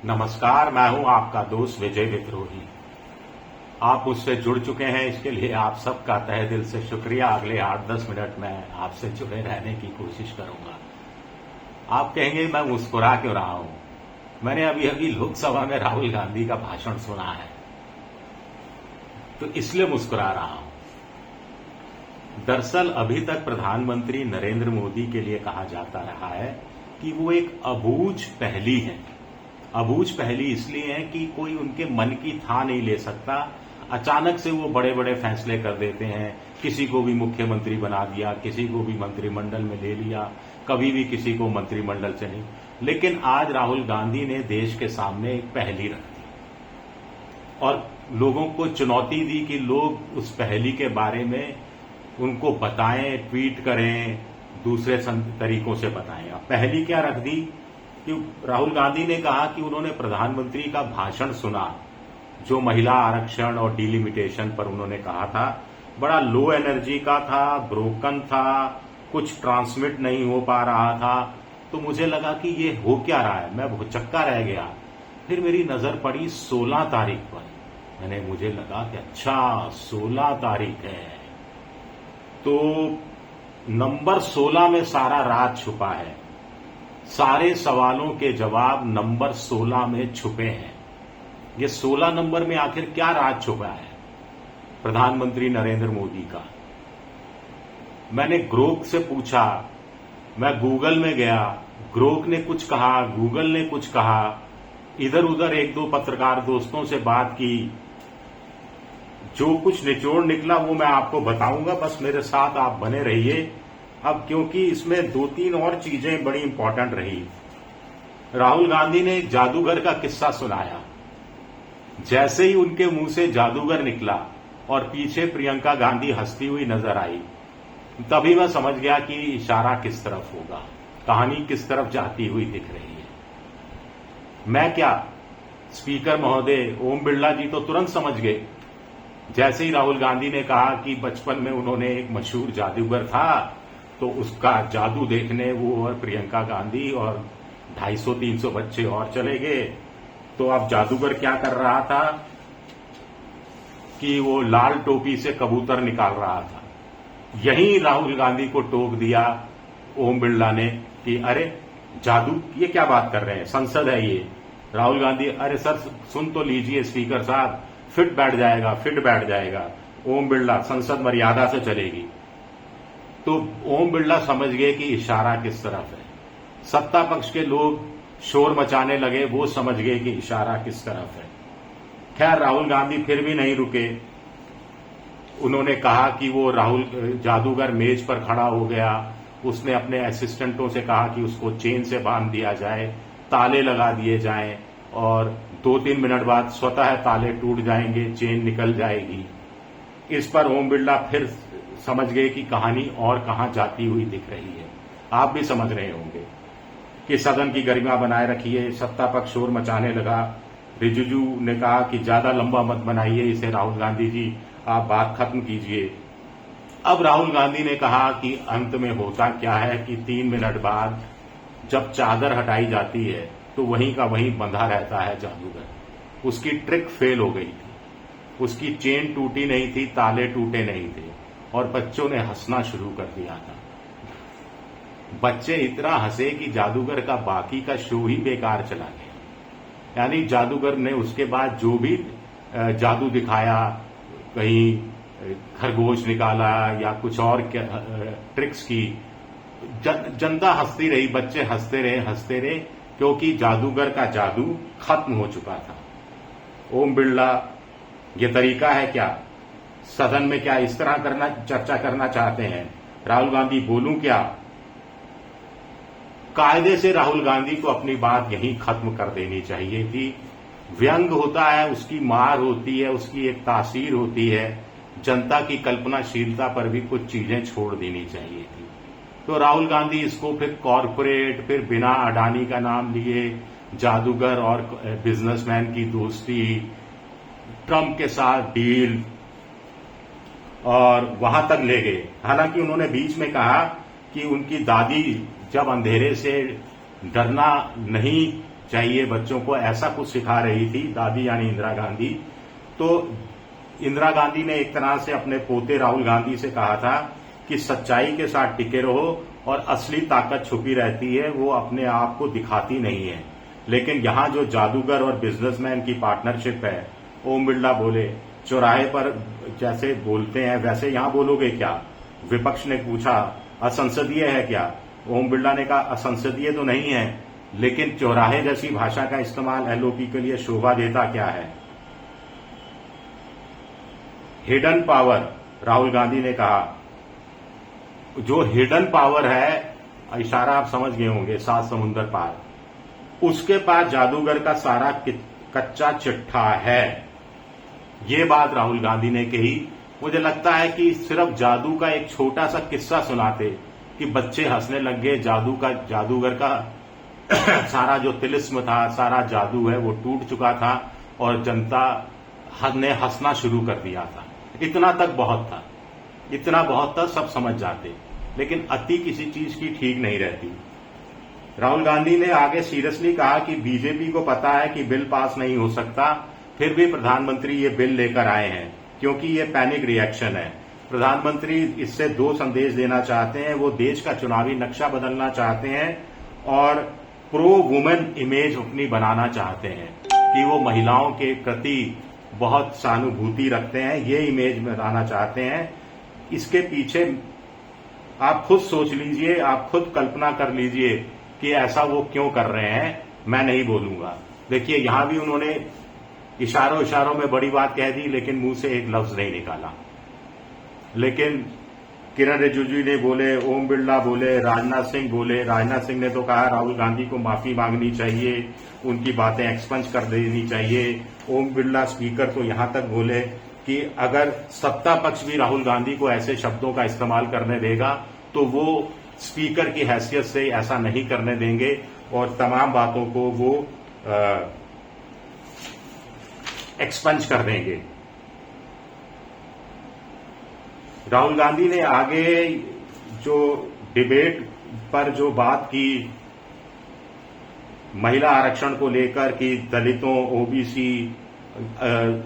नमस्कार, मैं हूं आपका दोस्त विजय विद्रोही। आप मुझसे जुड़ चुके हैं, इसके लिए आप सबका तहे दिल से शुक्रिया। अगले 8-10 मिनट में आपसे जुड़े रहने की कोशिश करूंगा। आप कहेंगे मैं मुस्कुरा क्यों रहा हूं? मैंने अभी अभी लोकसभा में राहुल गांधी का भाषण सुना है, तो इसलिए मुस्कुरा रहा हूं। दरअसल अभी तक प्रधानमंत्री नरेंद्र मोदी के लिए कहा जाता रहा है कि वो एक अबूझ पहेली है। अबूझ पहेली इसलिए है कि कोई उनके मन की था नहीं ले सकता। अचानक से वो बड़े बड़े फैसले कर देते हैं। किसी को भी मुख्यमंत्री बना दिया, किसी को भी मंत्रिमंडल में ले लिया, कभी भी किसी को मंत्रिमंडल से नहीं। लेकिन आज राहुल गांधी ने देश के सामने एक पहेली रख दी और लोगों को चुनौती दी कि लोग उस पहेली के बारे में उनको बताएं, ट्वीट करें, दूसरे तरीकों से बताएं। अब पहेली क्या रख दी कि राहुल गांधी ने कहा कि उन्होंने प्रधानमंत्री का भाषण सुना, जो महिला आरक्षण और डिलिमिटेशन पर उन्होंने कहा था। बड़ा लो एनर्जी का था, ब्रोकन था, कुछ ट्रांसमिट नहीं हो पा रहा था। तो मुझे लगा कि ये हो क्या रहा है, मैं भौचक्का रह गया। फिर मेरी नजर पड़ी 16 तारीख पर। मुझे लगा कि अच्छा 16 तारीख है, तो नंबर 16 में सारा राज छुपा है। सारे सवालों के जवाब नंबर 16 में छुपे हैं। ये 16 नंबर में आखिर क्या राज छुपा है प्रधानमंत्री नरेंद्र मोदी का? मैंने ग्रोक से पूछा, मैं गूगल में गया, ग्रोक ने कुछ कहा, गूगल ने कुछ कहा, इधर उधर एक दो पत्रकार दोस्तों से बात की। जो कुछ निचोड़ निकला वो मैं आपको बताऊंगा, बस मेरे साथ आप बने रहिए। अब क्योंकि इसमें 2-3 और चीजें बड़ी इंपॉर्टेंट रही। राहुल गांधी ने एक जादूगर का किस्सा सुनाया। जैसे ही उनके मुंह से जादूगर निकला और पीछे प्रियंका गांधी हंसती हुई नजर आई, तभी मैं समझ गया कि इशारा किस तरफ होगा, कहानी किस तरफ जाती हुई दिख रही है। मैं क्या, स्पीकर महोदय ओम बिरला जी तो तुरंत समझ गए। जैसे ही राहुल गांधी ने कहा कि बचपन में उन्होंने एक मशहूर जादूगर था, तो उसका जादू देखने वो और प्रियंका गांधी और 250-300 बच्चे और चले गए। तो अब जादूगर क्या कर रहा था कि वो लाल टोपी से कबूतर निकाल रहा था। यही राहुल गांधी को टोक दिया ओम बिरला ने कि अरे जादू, ये क्या बात कर रहे हैं, संसद है ये। राहुल गांधी, अरे सर सुन तो लीजिए स्पीकर साहब, फिट बैठ जाएगा। ओम बिरला, संसद मर्यादा से चलेगी। तो ओम बिरला समझ गए कि इशारा किस तरफ है। सत्ता पक्ष के लोग शोर मचाने लगे, वो समझ गए कि इशारा किस तरफ है। खैर राहुल गांधी फिर भी नहीं रुके। उन्होंने कहा कि वो राहुल जादूगर मेज पर खड़ा हो गया। उसने अपने असिस्टेंटों से कहा कि उसको चेन से बांध दिया जाए, ताले लगा दिए जाएं और 2-3 मिनट बाद स्वतः ताले टूट जाएंगे, चेन निकल जाएगी। इस पर ओम बिरला फिर समझ गए कि कहानी और कहां जाती हुई दिख रही है। आप भी समझ रहे होंगे कि सदन की गरिमा बनाए रखिए। सत्ता पक्ष शोर मचाने लगा। रिजिजू ने कहा कि ज्यादा लंबा मत बनाइए इसे राहुल गांधी जी, आप बात खत्म कीजिए। अब राहुल गांधी ने कहा कि अंत में होता क्या है कि 3 मिनट बाद जब चादर हटाई जाती है तो वहीं का वहीं बंधा रहता है जादूगर। उसकी ट्रिक फेल हो गई थी, उसकी चेन टूटी नहीं थी, ताले टूटे नहीं थे और बच्चों ने हंसना शुरू कर दिया था। बच्चे इतना हंसे कि जादूगर का बाकी का शो ही बेकार चला गया। यानी जादूगर ने उसके बाद जो भी जादू दिखाया, कहीं खरगोश निकाला या कुछ और ट्रिक्स की, जनता हंसती रही, बच्चे हंसते रहे, क्योंकि जादूगर का जादू खत्म हो चुका था। ओम बिरला, ये तरीका है क्या? सदन में क्या इस तरह चर्चा करना चाहते हैं? राहुल गांधी बोलूं क्या? कायदे से राहुल गांधी को अपनी बात यहीं खत्म कर देनी चाहिए थी। व्यंग होता है, उसकी मार होती है, उसकी एक तासीर होती है। जनता की कल्पनाशीलता पर भी कुछ चीजें छोड़ देनी चाहिए थी। तो राहुल गांधी इसको फिर कॉरपोरेट, फिर बिना अडानी का नाम लिए जादूगर और बिजनेसमैन की दोस्ती, ट्रंप के साथ डील और वहां तक ले गए। हालांकि उन्होंने बीच में कहा कि उनकी दादी जब अंधेरे से डरना नहीं चाहिए बच्चों को, ऐसा कुछ सिखा रही थी दादी यानी इंदिरा गांधी। तो इंदिरा गांधी ने एक तरह से अपने पोते राहुल गांधी से कहा था कि सच्चाई के साथ टिके रहो और असली ताकत छुपी रहती है, वो अपने आप को दिखाती नहीं है। लेकिन यहां जो जादूगर और बिजनेसमैन की पार्टनरशिप है, ओम बिरला बोले चौराहे पर जैसे बोलते हैं वैसे यहां बोलोगे क्या? विपक्ष ने पूछा असंसदीय है क्या? ओम बिरला ने कहा असंसदीय तो नहीं है, लेकिन चौराहे जैसी भाषा का इस्तेमाल एलओपी के लिए शोभा देता क्या है? हिडन पावर, राहुल गांधी ने कहा, जो हिडन पावर है, इशारा आप समझ गए होंगे, 7 समुंदर पार, उसके पास जादूगर का सारा कच्चा चिट्ठा है। ये बात राहुल गांधी ने कही। मुझे लगता है कि सिर्फ जादू का एक छोटा सा किस्सा सुनाते कि बच्चे हंसने लग गए। जादूगर का सारा जो तिलिस्म था, सारा जादू है, वो टूट चुका था और जनता ने हंसना शुरू कर दिया था। इतना तक बहुत था, इतना बहुत था, सब समझ जाते। लेकिन अति किसी चीज की ठीक नहीं रहती। राहुल गांधी ने आगे सीरियसली कहा कि बीजेपी को पता है कि बिल पास नहीं हो सकता, फिर भी प्रधानमंत्री ये बिल लेकर आए हैं क्योंकि ये पैनिक रिएक्शन है। प्रधानमंत्री इससे 2 संदेश देना चाहते हैं। वो देश का चुनावी नक्शा बदलना चाहते हैं और प्रो वुमेन इमेज अपनी बनाना चाहते हैं कि वो महिलाओं के प्रति बहुत सहानुभूति रखते हैं, ये इमेज बनाना चाहते हैं। इसके पीछे आप खुद सोच लीजिए, आप खुद कल्पना कर लीजिए कि ऐसा वो क्यों कर रहे हैं। मैं नहीं बोलूंगा। देखिए, यहां भी उन्होंने इशारों में बड़ी बात कह दी, लेकिन मुंह से एक लफ्ज नहीं निकाला। लेकिन किरण रिजिजू ने बोले, ओम बिरला बोले, राजनाथ सिंह बोले। राजनाथ सिंह ने तो कहा राहुल गांधी को माफी मांगनी चाहिए, उनकी बातें एक्सपंज कर देनी चाहिए। ओम बिरला स्पीकर तो यहां तक बोले कि अगर सत्ता पक्ष भी राहुल गांधी को ऐसे शब्दों का इस्तेमाल करने देगा तो वो स्पीकर की हैसियत से ऐसा नहीं करने देंगे और तमाम बातों को वो एक्सपंज कर देंगे। राहुल गांधी ने आगे जो डिबेट पर जो बात की महिला आरक्षण को लेकर कि दलितों, ओबीसी,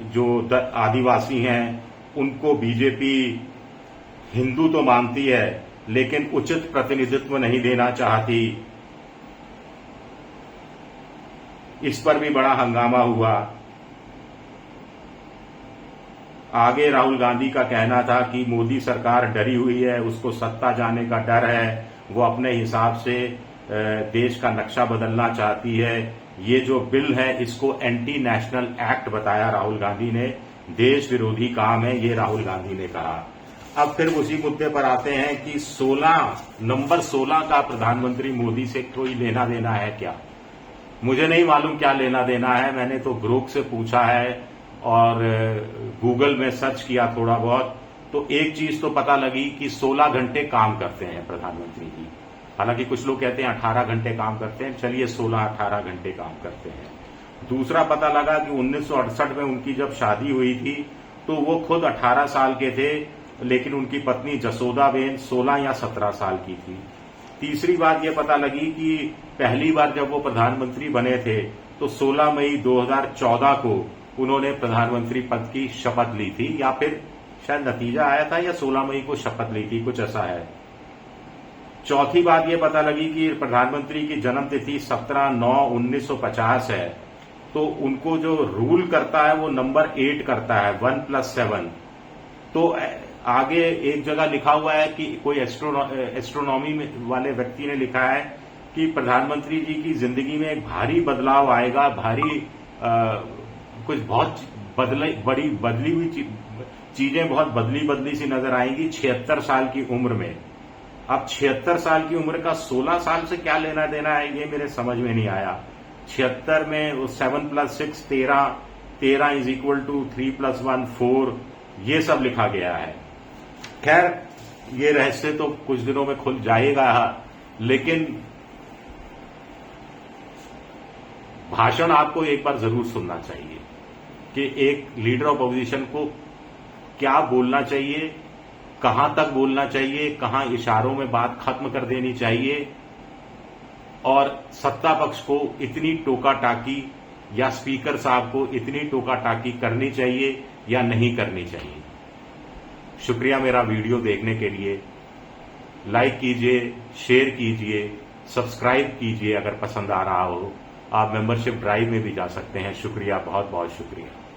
जो आदिवासी हैं, उनको बीजेपी हिंदू तो मानती है लेकिन उचित प्रतिनिधित्व नहीं देना चाहती, इस पर भी बड़ा हंगामा हुआ। आगे राहुल गांधी का कहना था कि मोदी सरकार डरी हुई है, उसको सत्ता जाने का डर है, वो अपने हिसाब से देश का नक्शा बदलना चाहती है। ये जो बिल है इसको एंटी नेशनल एक्ट बताया राहुल गांधी ने, देश विरोधी काम है, ये राहुल गांधी ने कहा। अब फिर उसी मुद्दे पर आते हैं कि नंबर 16 का प्रधानमंत्री मोदी से कोई लेना देना है क्या? मुझे नहीं मालूम क्या लेना देना है। मैंने तो ग्रोक से पूछा है और गूगल में सर्च किया थोड़ा बहुत, तो एक चीज तो पता लगी कि 16 घंटे काम करते हैं प्रधानमंत्री जी। हालांकि कुछ लोग कहते हैं 18 घंटे काम करते हैं, चलिए 16-18 घंटे काम करते हैं। दूसरा पता लगा कि 1968 में उनकी जब शादी हुई थी तो वो खुद 18 साल के थे, लेकिन उनकी पत्नी जसोदाबेन 16 या 17 साल की थी। तीसरी बात यह पता लगी कि पहली बार जब वो प्रधानमंत्री बने थे तो 16 मई 2014 को उन्होंने प्रधानमंत्री पद की शपथ ली थी, या फिर शायद नतीजा आया था या 16 मई को शपथ ली थी, कुछ ऐसा है। चौथी बात यह पता लगी कि प्रधानमंत्री की जन्म तिथि 17/9/1950 है, तो उनको जो रूल करता है वो नंबर 8 करता है, 1+7। तो आगे एक जगह लिखा हुआ है कि कोई एस्ट्रोनॉमी वाले व्यक्ति ने लिखा है कि प्रधानमंत्री जी की जिंदगी में एक भारी बदलाव आएगा, भारी कुछ बहुत बड़ी बदली हुई चीजें बहुत बदली सी नजर आएंगी 76 साल की उम्र में। अब 76 साल की उम्र का 16 साल से क्या लेना देना है, ये मेरे समझ में नहीं आया। 76 में 7+6 13 इज इक्वल टू 3+1 4, ये सब लिखा गया है। खैर, ये रहस्य तो कुछ दिनों में खुल जाएगा, लेकिन भाषण आपको एक बार जरूर सुनना चाहिए कि एक लीडर ऑफ अपोजिशन को क्या बोलना चाहिए, कहां तक बोलना चाहिए, कहां इशारों में बात खत्म कर देनी चाहिए, और सत्ता पक्ष को इतनी टोका टाकी या स्पीकर साहब को इतनी टोका टाकी करनी चाहिए या नहीं करनी चाहिए। शुक्रिया मेरा वीडियो देखने के लिए। लाइक कीजिए, शेयर कीजिए, सब्सक्राइब कीजिए अगर पसंद आ रहा हो। आप मेंबरशिप ड्राइव में भी जा सकते हैं। शुक्रिया, बहुत बहुत शुक्रिया।